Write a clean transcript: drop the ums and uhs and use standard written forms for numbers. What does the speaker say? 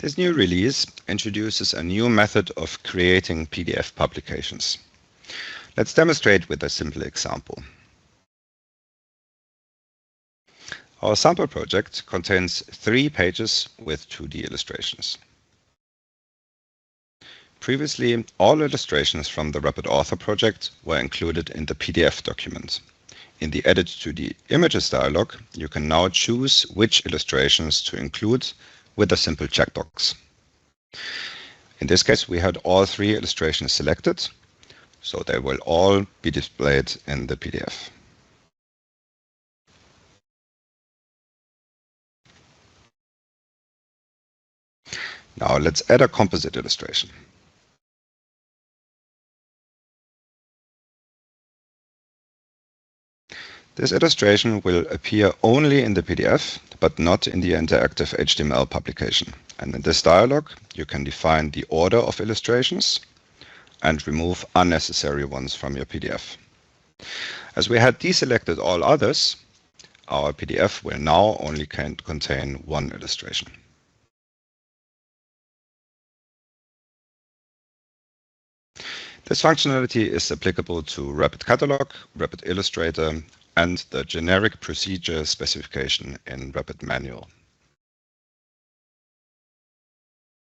This new release introduces a new method of creating PDF publications. Let's demonstrate with a simple example. Our sample project contains 3 pages with 2D illustrations. Previously, all illustrations from the Rapid Author project were included in the PDF document. In the Edit 2D Images dialog, you can now choose which illustrations to include with a simple checkbox. In this case, we had all 3 illustrations selected, so they will all be displayed in the PDF. Now let's add a composite illustration. This illustration will appear only in the PDF, but not in the interactive HTML publication. And in this dialog, you can define the order of illustrations and remove unnecessary ones from your PDF. As we had deselected all others, our PDF will now only contain 1 illustration. This functionality is applicable to RapidCatalog, Rapid Illustrator, and the generic procedure specification in Rapid Manual.